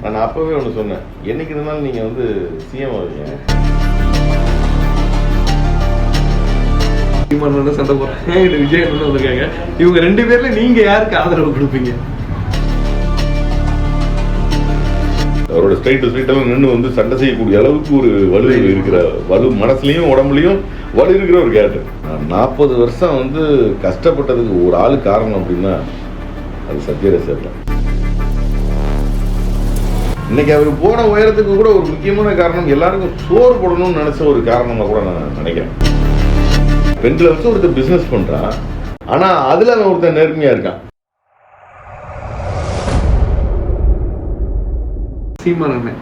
நான் அப்பவே ஒன்று சொன்னேன், என்னைக்கு இருந்தாலும் நீங்கள் வந்து சிஎம் ஆவீங்க. சீமானோட சண்டை போடுறாங்க, விஜய் வந்திருக்காங்க. இவங்க 2 பேர்ல நீங்க யாருக்கு ஆதரவு கொடுப்பீங்க? அவரோட ஸ்ட்ரைட் ஸ்ட்ரைட்டெல்லாம் நின்று வந்து சண்டை செய்யக்கூடிய அளவுக்கு ஒரு வலு இருக்கிற, வலு மனசுலையும் உடம்புலையும் வலு இருக்கிற ஒரு கேரக்டர். 40 வருஷம் வந்து கஷ்டப்பட்டதுக்கு ஒரு ஆளு காரணம் அப்படின்னா அது சத்யராஜ் தான். இன்னைக்கு அவர் போன உயரத்துக்கு கூட ஒரு முக்கியமான காரணம் எல்லாருக்கும் சோறு போடணும்னு நினைச்ச ஒரு காரணமா கூட நான் நினைக்கிறேன். 2 வருஷம் ஒருத்தர் பிசினஸ் பண்றான், ஆனா அதுல அவன் ஒருத்தர் நேர்மையா இருக்கான். சீமானண்ணன்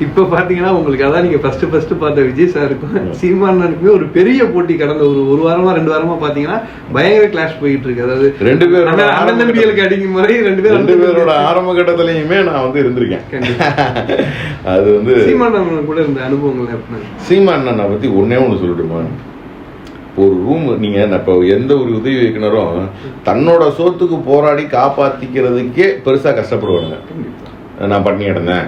இப்ப பாத்தீங்கன்னா உங்களுக்கு அதான் நீங்க ஃபர்ஸ்ட் பார்த்த விஜய் சாருக்கும் சீமானனுக்குமே ஒரு பெரிய போட்டி கடந்த ஒரு வாரமா 2 வாரமா பாத்தீங்கன்னா பயங்கர கிளாஷ் போயிட்டு இருக்கு. அதாவது 2 பேரோட அண்ணன் தம்பிகளுக்கு அடிக்கும் முறை 2 பேரோட ஆரம்ப கட்டத்திலயுமே நான் வந்து இருந்திருக்கேன். அது வந்து சீமானண்ணன் கூட இருந்த அனுபவங்கள். சீமானண்ணனை பத்தி ஒண்ணு சொல்லட்டுமா? ஒரு ரூம் நீங்க இப்போ எந்த ஒரு உதவி இயக்குனரும் தன்னோட சோத்துக்கு போராடி காப்பாத்திக்கிறதுக்கே பெருசா கஷ்டப்படுவாங்க. நான் பட்டினி கிடந்தேன்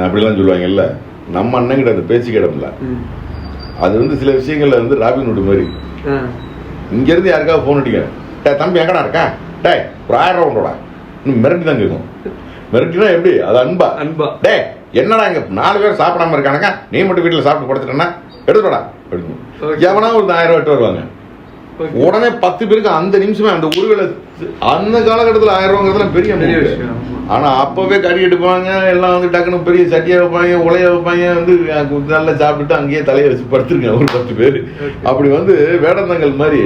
அப்படிலாம் சொல்லுவாங்கல்ல. நம்ம அண்ணன் கிட்ட அந்த பேச்சு கிடமில்ல. அது வந்து சில விஷயங்கள்ல வந்து ராபின்ஹுட் மாதிரி. இங்க இருந்து யாருக்காவது போன் அடிக்க, தம்பி எங்கடா இருக்கா, டே ஒரு 1000 ரூபா கொண்டோடா, இன்னும் மிரட்டி தான் கேட்கும். மிரட்டினா எப்படி? அது அன்பா. டே என்னடா இங்க 4 பேர் சாப்பிடாம இருக்கானுங்க, நீ மட்டும் வீட்டுல சாப்பிட்டு படுத்துட்டேன்னா எடுத்துடா அப்படின்னு எவனா ஒரு 1000 ரூபா எட்டு வருவாங்க. உடனே 10 பேருக்கு அந்த நிமிஷமே அந்த ஒருவேளை அந்த காலகட்டத்தில் 1000 ரூபாங்கிறதுலாம் பெரிய விஷயம். ஆனா அப்பவே கறி எடுப்பாங்க, எல்லாம் வந்து டக்குன்னு பெரிய சட்டியா வைப்பாங்க, உலைய வைப்பாங்க, வந்து நல்லா சாப்பிட்டுட்டு அங்கேயே தலையை வச்சு படுத்துருங்க ஒரு 10 பேர். அப்படி வந்து வேடந்தங்கள் மாதிரி.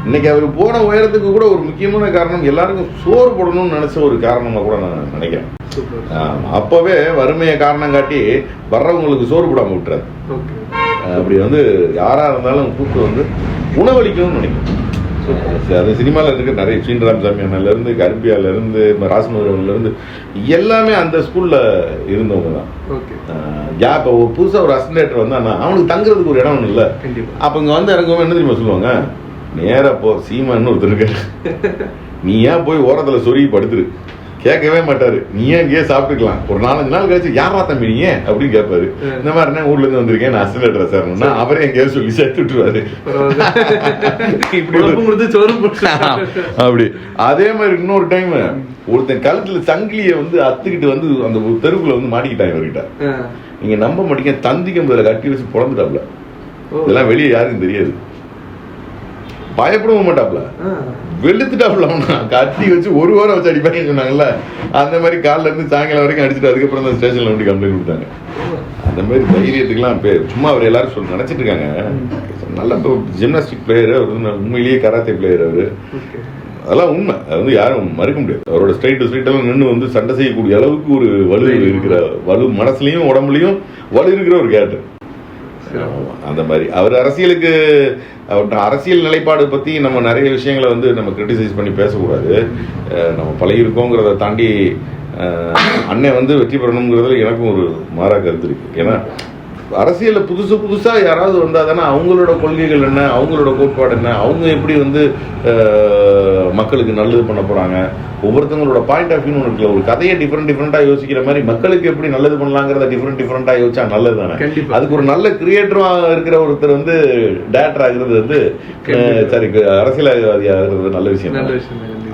இன்னைக்கு அவர் போன உயரத்துக்கு கூட ஒரு முக்கியமான காரணம் எல்லாருக்கும் சோறு போடணும்னு நினைச்ச ஒரு காரணமா கூட நான் நினைக்கிறேன். அப்பவே வறுமையை காரணம் காட்டி வர்றவங்களுக்கு சோறு போடாம விட்டுறாரு. அப்படி வந்து யாரா இருந்தாலும் கூப்பிட்டு வந்து உணவளிக்கணும்னு நினைக்கிறேன். அது சினிமாவில் இருக்க நிறைய ஸ்ரீராமசாமி அண்ணன்ல இருந்து கருப்பியால இருந்து ராசமதுரன்ல இருந்து எல்லாமே அந்த ஸ்கூல்ல இருந்தவங்க தான். இப்போ புதுசாக ஒரு அசிஸ்டன்ட் வந்தான்னா அவனுக்கு தங்குறதுக்கு ஒரு இடம் ஒன்றும் இல்லை. அப்போ இங்கே வந்து இறங்குவோம் என்ன தெரியுமா சொல்லுவாங்க, நேராக போ சீமான்னு ஒருத்தர் இருக்காரு, நீ ஏன் போய் ஓரத்தில் சொருகி படுத்துரு. கேட்கவே மாட்டாரு, நீ ஏன் இங்கேயே சாப்பிட்டுக்கலாம். ஒரு 4-5 நாள் கழிச்சு யாரா தம்பி நீ அப்படின்னு கேட்பாரு. இந்த மாதிரி ஊர்ல இருந்து வந்திருக்கேன் நான் அசிஸ்டன்ட் சார்னா அவரே எங்கேயாவது சொல்லி சேர்த்து விட்டுருவாரு. அப்படி அதே மாதிரி இன்னொரு டைம் ஒருத்தன் கழுத்துல சங்கிலியை வந்து அத்துக்கிட்டு வந்து அந்த தெருவுக்குள்ள வந்து மாட்டிக்கிட்டாங்க இவர்கிட்ட. நீங்க நம்ப மாட்டீங்க, தந்தி கம்பதுல கட்டி வச்சு பிறந்துட்டாப்ல. இதெல்லாம் வெளியே யாருக்கும் தெரியாது, பயப்படவும் மாட்டாப்ல, வெளுத்துட்டாப்ல. அவனா கத்தி வச்சு 1 வாரம் வச்சு அடிப்பாங்கன்னு சொன்னாங்கல்ல, அந்த மாதிரி காலில இருந்து சாயங்காலம் வரைக்கும் அடிச்சுட்டு அதுக்கப்புறம் தான் ஸ்டேஷன்ல வந்து கம்ப்ளைண்ட் கொடுத்தாங்க. அந்த மாதிரி தைரியத்துக்குலாம் சும்மா அவர் எல்லாரும் நினைச்சிட்டு இருக்காங்க. நல்ல ஜிம்னாஸ்டிக் பிளேயர் அவர், உண்மையிலேயே கராத்தே பிளேயர் அவரு. அதெல்லாம் உண்மை, அது வந்து யாரும் மறுக்க முடியாது. அவரோட ஸ்ட்ரைட்டெல்லாம் நின்று வந்து சண்டை செய்யக்கூடிய அளவுக்கு ஒரு வலு இருக்கிற, வலு மனசுலையும் உடம்புலையும் வலு இருக்கிற ஒரு கேரக்டர். அந்த மாதிரி அவர் அரசியலுக்கு அரசியல் நிலைப்பாடு பற்றி நம்ம நிறைய விஷயங்களை வந்து நம்ம கிரிட்டிசைஸ் பண்ணி பேசக்கூடாது. நம்ம பழகிருக்கோங்கிறத தாண்டி அண்ணன் வந்து வெற்றி பெறணுங்கிறதுல எனக்கும் ஒரு மாறா கருத்து இருக்கு. ஏன்னா அரசியலில் புதுசாக யாராவது வந்தால் தானே அவங்களோட கொள்கைகள் என்ன, அவங்களோட கோட்பாடு என்ன, அவங்க எப்படி வந்து மக்களுக்கு நல்லது பண்ண போகிறாங்க, ஒவ்வொருத்தவங்களோட பாயிண்ட் ஆஃப் வியூன்னு இருக்குல்ல. ஒரு கதையை டிஃப்ரெண்டாக யோசிக்கிற மாதிரி மக்களுக்கு எப்படி நல்லது பண்ணலாங்கிறத டிஃப்ரெண்டாக யோசிச்சா நல்லது தானே. அதுக்கு ஒரு நல்ல கிரியேட்டராக இருக்கிற ஒருத்தர் வந்து டேரக்டர் ஆகிறது வந்து சரி அரசியல்வாதி ஆகிறது நல்ல விஷயம்.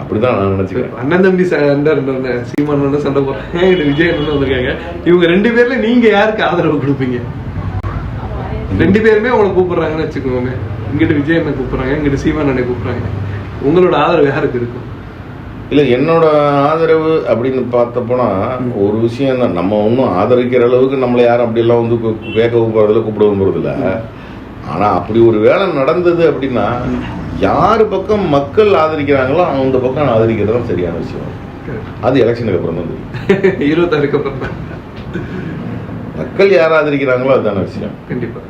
அப்படிதான் நான் நினைச்சுக்கிறேன். அண்ணன் தம்பி சீமானோட சண்டை போடுறாங்க, விஜய் வந்திருக்காங்க. இவங்க 2 பேர்ல நீங்க யாருக்கு ஆதரவு கொடுப்பீங்க? 2 பேருமே உங்களை கூப்பிடுறாங்கன்னு வச்சுக்கோங்க. இங்கிட்ட விஜய் என்ன கூப்பிடுறாங்க, இங்கிட்ட சீமானனை கூப்பிடுறாங்க. உங்களோட ஆதரவு யாருக்கு இருக்கும்? இல்லை, என்னோட ஆதரவு அப்படின்னு பார்த்தப்போனா ஒரு விஷயம் தான். நம்ம ஒன்றும் ஆதரிக்கிற அளவுக்கு நம்மளை யாரும் அப்படியெல்லாம் வந்து கேட்கவும் போகிறதில்ல, கூப்பிடவும் போகிறதில்ல. ஆனால் அப்படி ஒரு வேலை நடந்தது அப்படின்னா யார் பக்கம் மக்கள் ஆதரிக்கிறாங்களோ அந்த பக்கம் ஆதரிக்கிறது தான் சரியான விஷயம். அது எலெக்ஷனுக்கு அப்புறம் தான் தெரியும். 26க்கு அப்புறம் தான் மக்கள் யார் ஆதரிக்கிறாங்களோ அதுதான விஷயம். கண்டிப்பா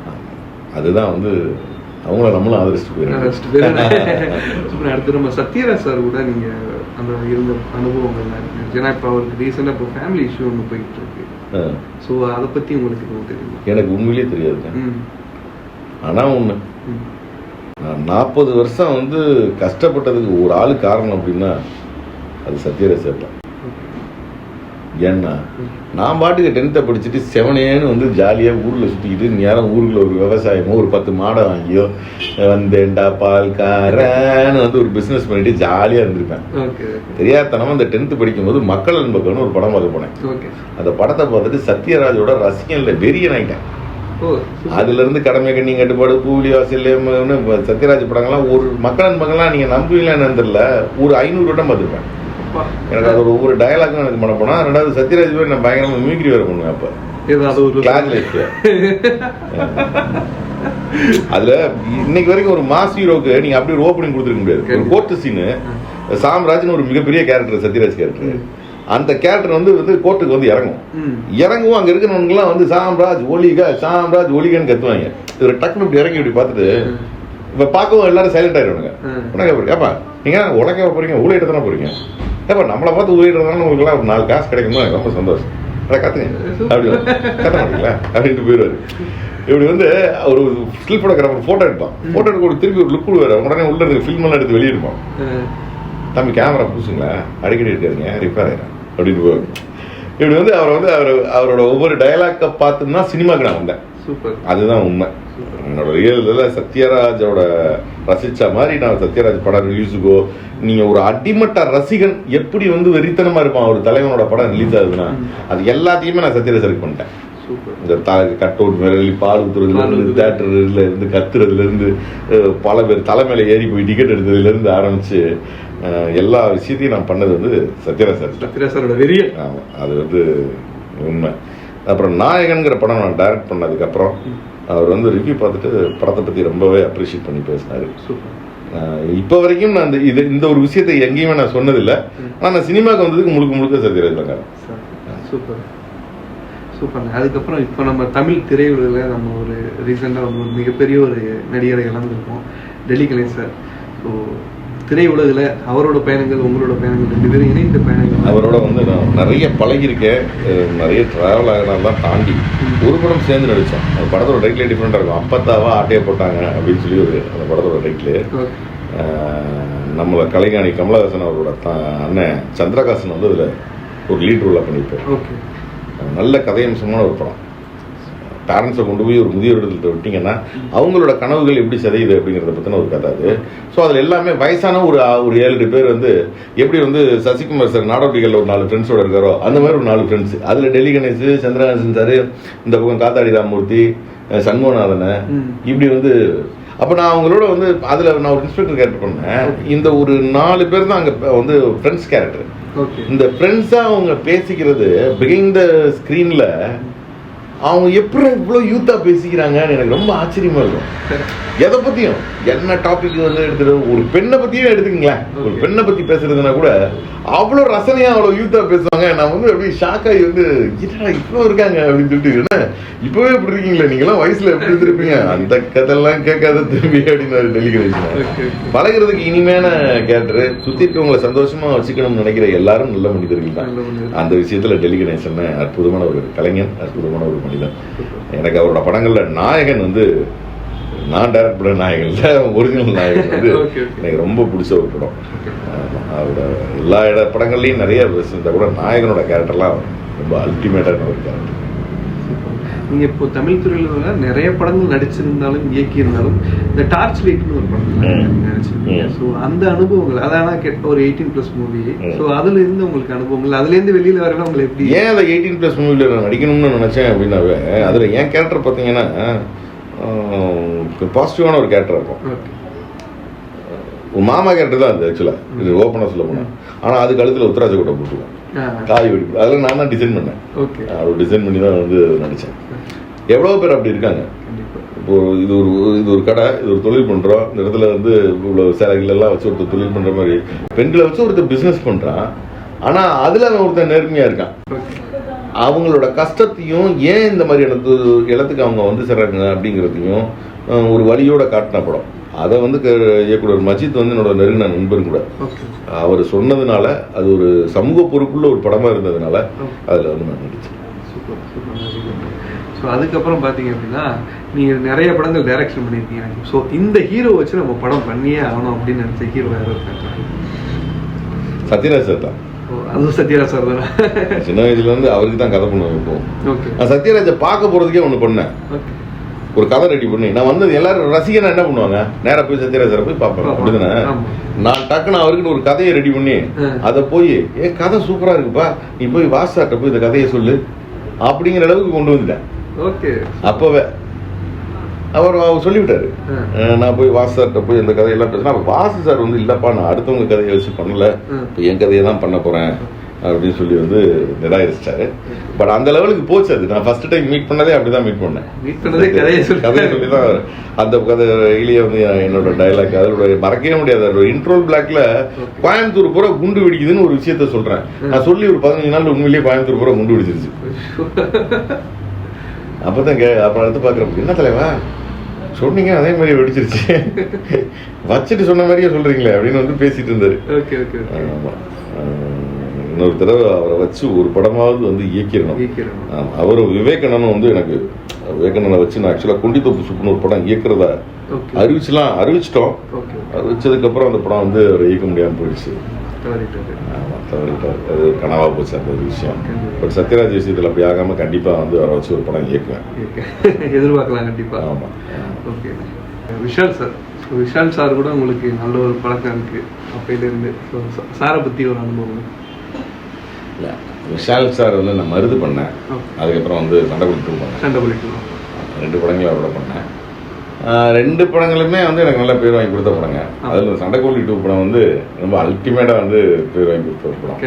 அதுதான் வந்து அவங்கள நம்மளும் ஆதரிச்சுட்டு போயிடும். அடுத்து நம்ம சத்யராஜ் சார் கூட நீங்க அந்த இருந்த அனுபவங்கள்லாம் இருக்கு. ஏன்னா இப்போ அவருக்கு ரீசெண்டாக இப்போ ஃபேமிலி இஷ்யூ ஒன்று போயிட்டு இருக்கு. ஸோ அதை பற்றி உங்களுக்கு எதுவும் தெரியும்? எனக்கு உண்மையிலேயே தெரியாது. ஆனால் ஒன்று, நான் 40 வருஷம் வந்து கஷ்டப்பட்டதுக்கு ஒரு ஆளு காரணம் அப்படின்னா அது சத்யராஜ் சார் தான். ஏன்னா நான் பாட்டுக்கு 10th படிச்சுட்டு செவனேன்னு வந்து ஜாலியாக ஊரில் சுற்றிக்கிட்டு நேரம் ஊருக்குள்ள ஒரு விவசாயமோ ஒரு 10 மாடை வாங்கியோ வந்தேன்டா பால்காரன்னு வந்து ஒரு பிஸ்னஸ் பண்ணிட்டு ஜாலியாக இருந்திருப்பேன். தெரியாதனமா அந்த 10th படிக்கும்போது மக்கள் அன்புன்னு ஒரு படம் பார்க்க போனேன். அந்த படத்தை பார்த்துட்டு சத்யராஜோட ரசிகன்ல வெறியன் ஆயிட்டேன். அதுல இருந்து கடமை கண்ணி கட்டுப்பாடு பூலி வாசல் சத்யராஜ் படங்கள்லாம் ஒரு மக்கள் அன்பங்கள்லாம் நீங்க நம்புவீங்களா என்னன்னு தெரியல, ஒரு 500 வட்டம் பார்த்துருப்பேன். எனக்கு அது ஒவ்வொரு டயலாக்கும் எனக்கு பண்ண போனா. ரெண்டாவது சத்யராஜ் பேர் நான் பயங்கரமா மிமிக்ரி வேற பண்ணுவேன். அப்ப கிளாஸ் லைஃப் அதுல இன்னைக்கு வரைக்கும் ஒரு மாஸ் ஹீரோக்கு நீங்க அப்படி ஒரு ஓப்பனிங் கொடுத்துருக்க முடியாது. ஒரு கோர்ட்டு சீனு, சாம்ராஜ்னு ஒரு மிகப்பெரிய கேரக்டர், சத்யராஜ் கேரக்டர். அந்த கேரக்டர் வந்து கோர்ட்டுக்கு வந்து இறங்கும் அங்க இருக்கிறவங்கலாம் வந்து சாம்ராஜ் ஒலிகன்னு கத்துவாங்க. இவர் டக்குனு இப்படி இறங்கி இப்படி பார்த்துட்டு இப்ப பார்க்கவும் எல்லாரும் சைலண்ட் ஆயிடுவாங்க. ஏப்பா நீங்க உலக போறீங்க, ஊழியிட்ட தானே போறீங்க, ஏப்பா நம்மளை பார்த்து ஊழியிட்டதுனால உங்களுக்கு எல்லாம் ஒரு 4 காசு கிடைக்குமா, எனக்கு ரொம்ப சந்தோஷம், அதை கத்துங்க அப்படி கத்த மாட்டீங்களா அப்படின்ட்டு போயிடுவாரு. இப்படி வந்து ஒரு ஸ்டில் போட்டோகிராஃபர் போட்டோ எடுப்பான். போட்டோ எடுக்க திருப்பி ஒரு லுக் விடுவாரு. உடனே உள்ள இருந்து ஃபில்ம் எல்லாம் எடுத்து வெளியிடுப்பான். தம்பி கேமரா பூசுங்களா, அடிக்கடி எடுக்காதீங்க, ரிப்பேர் ஆயிடும் அப்படின்னு போவாரு. இப்படி வந்து அவரோட ஒவ்வொரு டயலாக்கை பார்த்துன்னா சினிமாக்கு நான் வந்தேன். அதுதான் உண்மை. என்னோட ரியல் சத்யராஜோட ரசிச்ச மாதிரி நான் சத்யராஜ் படம் ரிலீஸுக்கோ, நீங்க ஒரு அடிமட்ட ரசிகன் எப்படி வந்து வெறித்தனமா இருப்பான் ஒரு தலைவனோட படம் ரிலீஸ் ஆகுதுன்னா அது எல்லாத்தையுமே நான் சத்யராஜ் செலக்ட் பண்ணிட்டேன். இந்த கட் அவுட் மேல பால் ஊத்துறதுல இருந்து, தியேட்டர்ல இருந்து கத்துறதுல இருந்து, பல பேர் தலைமையில ஏறி போய் டிக்கெட் எடுத்ததுல இருந்து ஆரம்பிச்சு எல்லா விஷயத்தையும் நான் பண்ணது வந்து சத்யராஜோட வெறிய. ஆமா, அது வந்து உண்மை. அப்புறம் நாயகன்கிற படம் நான் டைரக்ட் பண்ணதுக்கப்புறம் அவர் வந்து ரிவ்யூ பார்த்துட்டு படத்தை பற்றி ரொம்பவே அப்ரிஷியேட் பண்ணி பேசினார். இப்போ வரைக்கும் நான் இந்த ஒரு விஷயத்தை எங்கேயுமே நான் சொன்னதில்லை. ஆனால் நான் சினிமாவுக்கு வந்ததுக்கு முழுக்க சத்யராஜ் தாங்க. Super super. அதுக்கப்புறம் இப்போ நம்ம தமிழ் திரையுலகில் நம்ம ஒரு ரீசெண்டாக ஒரு மிகப்பெரிய ஒரு நடிகரை இழந்திருக்கோம், டெல்லி கணேஷ் சார். ஸோ திரையுலகில் அவரோட பயணங்கள், உங்களோட பயணங்கள், 2 பேரும் இணைந்த பயணங்கள். அவரோட வந்து நான் நிறைய பழகிருக்கேன், நிறைய ட்ராவல் ஆகினாலாம் தாண்டி ஒரு படம் சேர்ந்து நடித்தோம். அந்த படத்தோட டைட்டிலே டிஃப்ரெண்டாக இருக்கும். அப்பத்தாவா ஆட்டையை போட்டாங்க அப்படின்னு சொல்லி ஒரு அந்த படத்தோட டைட்டில். நம்மளை கலைஞானி கமலஹாசன் அவரோட அண்ணன் சந்திரகாசன் வந்து அதில் ஒரு லீட் ரோலாக பண்ணியிருப்பார். நல்ல கதையம்சமான ஒரு படம். பேரண்ட்ஸை கொண்டு போய் ஒரு முதியோர் இடத்துல விட்டிங்கன்னா அவங்களோட கனவுகள் எப்படி சிதையுது அப்படிங்கிறத பற்றின ஒரு கதை அது. ஸோ அதில் எல்லாமே வயசான ஒரு 7-8 பேர் வந்து எப்படி வந்து சசிகுமார் சார் நாடோட்டிகளில் ஒரு 4 ஃப்ரெண்ட்ஸோட இருக்காரோ அந்த மாதிரி ஒரு 4 ஃப்ரெண்ட்ஸ். அதில் டெல்லி கணேஷ், சந்திரகாசன் சார், இந்த பக்கம் காத்தாடி ராமமூர்த்தி, சண்முகநாதனை, இப்படி வந்து. அப்போ நான் அவங்களோட வந்து அதில் நான் ஒரு இன்ஸ்பெக்டர் கேரக்டர் பண்ணேன். இந்த ஒரு 4 பேர் தான் அங்கே வந்து ஃப்ரெண்ட்ஸ் கேரக்டர். இந்த ஃப்ரெண்ட்ஸாக அவங்க பேசிக்கிறது பிகிங் த ஸ்க்ரீனில் அவங்க எப்படி இவ்வளோ யூத்தா பேசிக்கிறாங்கன்னு எனக்கு ரொம்ப ஆச்சரியமா இருக்கும். எதை பத்தியும் என்ன டாபிக் வந்து எடுத்துட்டு ஒரு பெண்ணை பத்தியும் எடுத்துக்கங்களேன். ஒரு பெண்ணை பத்தி பேசுறதுனா கூட அவ்வளோ ரசனையா அவ்வளோ யூத்தா பேசுவாங்க. நான் வந்து அப்படியே ஷாக் ஆகி வந்து இவ்வளோ இருக்காங்க அப்படின்னு சொல்லிட்டு, என்ன இப்பவே இப்படி இருக்கீங்களா, நீங்களாம் வயசுல எப்படி இருந்திருப்பீங்க, அந்த கதையெல்லாம் கேட்காத திரும்பி அப்படின்னு டெல்லி கணேஷ். பழகிறதுக்கு இனிமையான கேரக்டர், சுத்தி இருக்கவங்களை சந்தோஷமா வச்சுக்கணும்னு நினைக்கிற எல்லாரும் நல்ல மனிதர்கள் தான். அந்த விஷயத்துல டெல்லி கணேசன் அற்புதமான ஒரு கலைஞன், அற்புதமான ஒரு மனிதன். எனக்கு அவரோட படங்கள்ல நாயகன் வந்து நான் டைரக்ட் பண்ண நாயகன் ஒரிஜினல் நாயகன் வந்து எனக்கு ரொம்ப பிடிச்ச ஒரு படம். அவரோட எல்லா படங்கள்லையும் நிறைய இருந்தால் கூட நாயகனோட கேரக்டர்லாம் ரொம்ப அல்டிமேட்டான ஒரு கேரக்டர். நீங்க இப்போ தமிழ் துறையில நிறைய படங்கள் நடிச்சிருந்தாலும் இயக்கியிருந்தாலும் இந்த டார்ச் லைட்னு ஒரு படம் நினைச்சிருக்கீங்க. ஸோ அந்த அனுபவங்கள் அதான் கேட்ட ஒரு 18+ மூவி. ஸோ அதுல இருந்து உங்களுக்கு அனுபவங்கள், அதுல இருந்து வெளியில வரல உங்களுக்கு எப்படி? ஏன் அந்த 18+ மூவில நான் நடிக்கணும்னு நினைச்சேன் அப்படின்னாவே, அதுல என் கேரக்டர் பார்த்தீங்கன்னா பாசிட்டிவான ஒரு கேரக்டர் இருக்கும். ஒரு மாமா கேரக்டர் தான் அது ஆக்சுவலாக, இது ஓப்பனாக சொல்ல போனேன். ஆனால் அது கழுத்தில் உத்தராஜ கூட்ட போட்டுருவோம், காய் வெடிப்பு. அதெல்லாம் நான் தான் டிசைன் பண்ணேன். அது டிசைன் பண்ணி தான் வந்து நடித்தேன். எவ்வளோ பேர் அப்படி இருக்காங்க. இப்போ இது ஒரு கடை, இது ஒரு தொழில் பண்ணுறோம், இந்த இடத்துல வந்து இவ்வளோ சேலைகளெல்லாம் வச்சு ஒருத்தர் தொழில் பண்ணுற மாதிரி பெண்களை வச்சு ஒருத்தர் பிஸ்னஸ் பண்ணுறான். ஆனால் அதில் அவன் ஒருத்தர் நேர்மையாக இருக்கான். அவங்களோட கஷ்டத்தையும் ஏன் இந்த மாதிரி இடத்துக்கு அவங்க வந்து சேர்றாங்க அப்படிங்கிறதையும் ஒரு வழியோட காட்டின படம். அதை வந்து இயக்குனர் மஜித் வந்து என்னோட நெருங்கின நண்பன் கூட. அவர் சொன்னதுனால அது ஒரு சமூக பொறுப்புள்ள ஒரு படமா இருந்ததுனால அதில் வந்து நான் நடிச்சேன். Super super. ஸோ அதுக்கப்புறம் பார்த்தீங்க அப்படின்னா நீங்கள் நிறைய படங்கள் டைரக்ஷன் பண்ணியிருக்கீங்க. ஸோ இந்த ஹீரோ வச்சு நம்ம படம் பண்ணியே ஆகணும் அப்படின்னு நினச்ச ஹீரோ யாரும் இருக்காங்க? சத்யராஜ் சார் தான். அதுவும் சத்யராஜ் சார் தானே? சின்ன வயசுல இருந்து அவருக்கு தான் கதை பண்ணுவேன். இப்போ ஓகே. நான் சத்யராஜை பார்க்க போறதுக்கே ஒண்ணு பண்ணேன். ஓகே. ஒரு கதை ரெடி பண்ணி நான் வந்து எல்லாரும் ரசிகனா என்ன பண்ணுவாங்க, நேரா போய் சத்யராஜரை போய் பார்ப்பாங்க அப்படிதானே. நான் டக்குன்னு அவருக்கு ஒரு கதையை ரெடி பண்ணி அதை போய் கதை சூப்பரா இருக்குப்பா, நீ போய் வாசாட்ட போய் இந்த கதையை சொல்லு அப்படிங்கிற அளவுக்கு கொண்டு வந்துட்டேன். ஓகே. அப்பவே அவர் சொல்லிவிட்டாரு, நான் போய் வாசார்ட்ட போய் இந்த கதையெல்லாம் பேசினா, வாசு சார் வந்து இல்லப்பா நான் அடுத்தவங்க கதையை வச்சு பண்ணல, இப்போ என் கதையை தான் பண்ண போறேன் அப்படின்னு சொல்லி வந்து நிராகரிச்சிட்டாரு. பட் அந்த லெவலுக்கு போச்சு. அது நான் ஃபர்ஸ்ட் டைம் மீட் பண்ணதே அப்படிதான் மீட் பண்ணேன். கதையை சொல்லி தான் அந்த கதையிலேயே வந்து என்னோட டைலாக் அதோட மறக்கவே முடியாது. அதோட இன்ட்ரோல் பிளாக்ல கோயம்புத்தூர் பூரா குண்டு வெடிக்குதுன்னு ஒரு விஷயத்த சொல்றேன். நான் சொல்லி ஒரு 15 நாள் உண்மையிலேயே கோயம்புத்தூர் பூரா குண்டு வெடிச்சிருச்சு. அப்பதான் அப்புறம் அடுத்து பாக்குறப்ப என்ன தலைவா சொன்னீங்க அதே மாதிரி வெடிச்சிருச்சு, வச்சுட்டு சொன்ன மாதிரியே சொல்றீங்களே அப்படின்னு வந்து பேசிட்டு இருந்தாரு. ஆமா. இன்னொரு தடவை அவரை வச்சு ஒரு படமாவது வந்து இயக்கிடணும். அவரு விவேகானந்தன் வந்து எனக்கு விவேகானந்தனை வச்சு நான் ஆக்சுவலா குண்டித்தோப்பு சுப்புன்னு ஒரு படம் இயக்குறதா அறிவிச்சிட்டோம். அறிவிச்சதுக்கு அப்புறம் அந்த படம் வந்து அவர் இயக்க முடியாம போயிடுச்சு. தவறிட்டார். அது கனவா போச்சு அந்த ஒரு விஷயம். பட் சத்யராஜ் விஷயத்தில் அப்படி ஆகாம கண்டிப்பா வந்து அவரை வச்சு ஒரு படம் இயக்குவேன். எதிர்பார்க்கலாம் கண்டிப்பா. ஆமா. ஓகே. விஷால் சார் கூட உங்களுக்கு நல்ல ஒரு பழக்கம் இருக்கு அப்பையில இருந்து. சாரை பத்தி ஒரு அனுபவம்? இல்லை, விஷால் சார் வந்து நான் மருது பண்ணேன். அதுக்கப்புறம் வந்து சண்டை குளிட்டு 2 படங்களும் அவரோட பண்ணேன். 2 படங்களுமே வந்து எனக்கு நல்ல பேர் வாங்கி கொடுத்த படங்க. அதில் சண்டைக்கோழி 2 படம் வந்து ரொம்ப அல்டிமேட்டா வந்து பேர் வாங்கி கொடுத்த ஒரு படம்.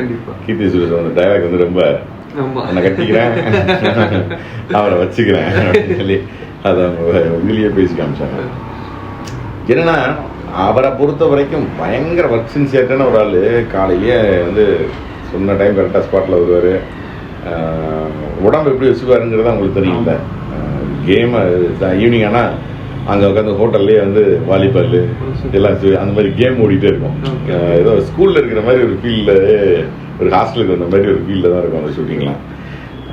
கீர்த்தி சுரேஷ் வந்து டைலாக் வந்து ரொம்ப என்னை கட்டிக்கிறேன் அவரை வச்சுக்கிறேன் அப்படின்னு சொல்லி அதை உண்மையிலேயே பேசி காமிச்சாங்க. என்னன்னா அவரை பொறுத்த வரைக்கும் பயங்கர ஒர்க் சின்சியரான ஒரு ஆள். காலையிலேயே வந்து சொன்ன டைம் கரெக்டாக ஸ்பாட்டில் வருவார். உடம்பு எப்படி வச்சுக்குவாருங்கிறது உங்களுக்கு தெரியும்ல. கேம் ஈவினிங் ஆனால் அங்கே உட்காந்து ஹோட்டல்லே வந்து வாலிபால் எல்லாம் அந்த மாதிரி கேம் ஓடிட்டே இருக்கும். ஏதோ ஸ்கூலில் இருக்கிற மாதிரி ஒரு ஃபீல்டில், ஒரு ஹாஸ்டலுக்கு வந்த மாதிரி ஒரு ஃபீல்டில் தான் இருக்கும் அந்த ஷூட்டிங்லாம்.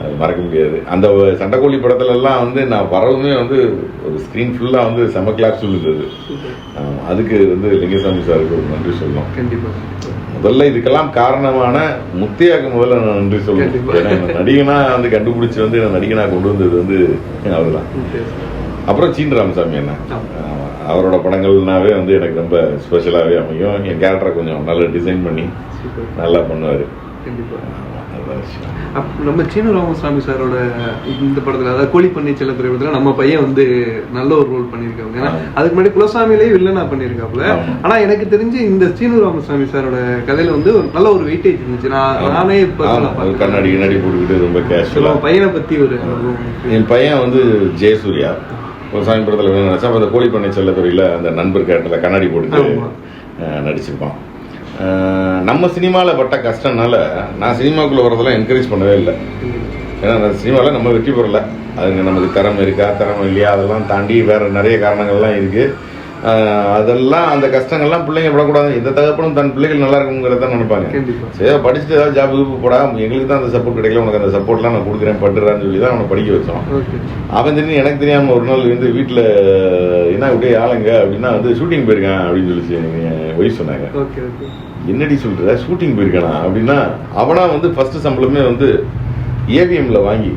அது மறக்க முடியாது. அந்த சண்டைக்கோழி படத்துலலாம் வந்து நான் வரவுமே வந்து ஒரு ஸ்க்ரீன் ஃபுல்லாக வந்து செம கிளாஸ் சொல்லுது. அதுக்கு வந்து லிங்கசாமி சாருக்கு ஒரு நன்றி சொல்லணும். முதல்ல இதுக்கெல்லாம் காரணமான முத்தையாக்கு முதல்ல நான் நன்றி சொல்லணும். ஏன்னா நடிகனா வந்து கண்டுபிடிச்சி வந்து நடிகனா கொண்டு வந்தது வந்து அவர்தான். அப்புறம் சீன் ராமசாமி என்ன அவரோட படங்கள்னாவே வந்து எனக்கு ரொம்ப ஸ்பெஷலாகவே அமையும். என் கேரக்டரை கொஞ்சம் நல்லா டிசைன் பண்ணி நல்லா பண்ணுவார். நம்ம சீனு ராமசாமி சாரோட இந்த படத்துல, அதாவது கோழி பண்ணி செல்ல படத்துல நம்ம பையன் வந்து நல்ல ஒரு ரோல் பண்ணியிருக்காங்க. ஏன்னா அதுக்கு முன்னாடி குலசாமியிலேயே வில்லனா பண்ணியிருக்காப்புல. ஆனா எனக்கு தெரிஞ்சு இந்த சீனு ராமசாமி சாரோட கதையில வந்து நல்ல ஒரு வெயிட்டேஜ் இருந்துச்சு. நானே இப்ப கண்ணாடி போட்டுக்கிட்டு ரொம்ப கேஷுவலா பையனை பத்தி ஒரு என் பையன் வந்து ஜெயசூர்யா குலசாமி படத்துல வேணும் நினைச்சா அந்த கோழி பண்ணி செல்லத்துறையில அந்த நண்பர் கேரக்டர்ல கண்ணாடி போட்டு நடிச்சிருப்பான். நம்ம சினிமாவில் பட்ட கஷ்டம்னால நான் சினிமாவுக்குள்ளே வரதெல்லாம் என்கரேஜ் பண்ணவே இல்லை. ஏன்னா அந்த சினிமாவில் நம்ம வெற்றி பெறலை. அதுங்க நமக்கு திறமை இருக்கா திறமை இல்லையா அதெல்லாம் தாண்டி வேறு நிறைய காரணங்கள்லாம் இருக்குது. அதெல்லாம் அந்த கஷ்டங்கள்லாம் பிள்ளைங்க படக்கூடாது. எந்த தகப்பனும் தன் பிள்ளைகள் நல்லா இருக்குங்கிறத நினைப்பாங்க. சரி படிச்சுட்டு ஏதாவது ஜாபுக்கு போடா, எங்களுக்கு தான் அந்த சப்போர்ட் கிடைக்கல, உனக்கு அந்த சப்போர்ட்லாம் நான் கொடுக்குறேன் பட்டுறான்னு சொல்லி தான் அவனை படிக்க வச்சோம். அவன் தெரிஞ்சு எனக்கு தெரியாமல் ஒரு நாள் வந்து வீட்டில் என்ன விட்டே ஆளுங்க அப்படின்னா வந்து ஷூட்டிங் போயிருக்கான் அப்படின்னு சொல்லிச்சு எங்கள் ஒய்ஃப் சொன்னாங்க. என்னடி சொல்ற ஷூட்டிங் போயிருக்கானா அப்படின்னா, அவனா வந்து ஃபர்ஸ்ட் சம்பளமே வந்து ஏவிஎம்ல வாங்கி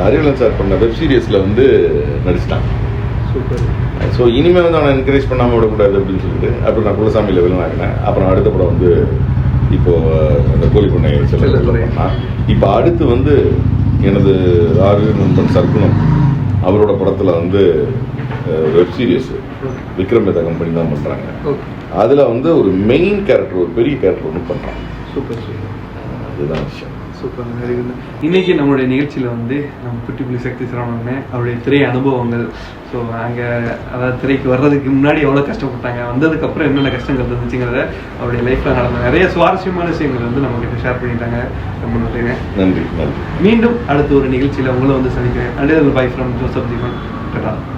அறிவலன் சார் பண்ண வெப் சீரிஸ்ல வந்து நடிச்சிட்டான். ஸோ இனிமேல் வந்து அவனை என்கரேஜ் பண்ணாமல் விடக்கூடாது அப்படின்னு சொல்லிட்டு அப்புறம் நான் குலசாமியில் வில்லன் ஆகினேன். அப்புறம் அடுத்த படம் வந்து இப்போ அந்த கோழி பண்ணை செல்ல பண்ணான். இப்போ அடுத்து வந்து எனது 6 நண்பன் சர்க்குணம் அவரோட படத்தில் வந்து web series Vikram Medha company தான் பண்ணுறாங்க. அதில் வந்து ஒரு மெயின் கேரக்டர், ஒரு பெரிய கேரக்டர் ஒன்று பண்ணுறான். அதுதான் விஷயம். சூப்பர். இன்னைக்கு நம்மளுடைய நிகழ்ச்சியில் வந்து நம்ம குட்டிப்புலி சக்தி சரவணன் அவருடைய திரை அனுபவங்கள், ஸோ அங்கே அதாவது திரைக்கு வர்றதுக்கு முன்னாடி எவ்வளோ கஷ்டப்பட்டாங்க, வந்ததுக்கு அப்புறம் என்னென்ன கஷ்டங்கள் இருந்துச்சுங்கிறத அவருடைய லைஃப்பில் நடந்த நிறைய சுவாரஸ்யமான விஷயங்கள் வந்து நம்மகிட்ட ஷேர் பண்ணிட்டாங்க. ரொம்ப நன்றி. மீண்டும் அடுத்த ஒரு நிகழ்ச்சியில் உங்களை வந்து சந்திக்கிறேன். And by from Joseph Deepan.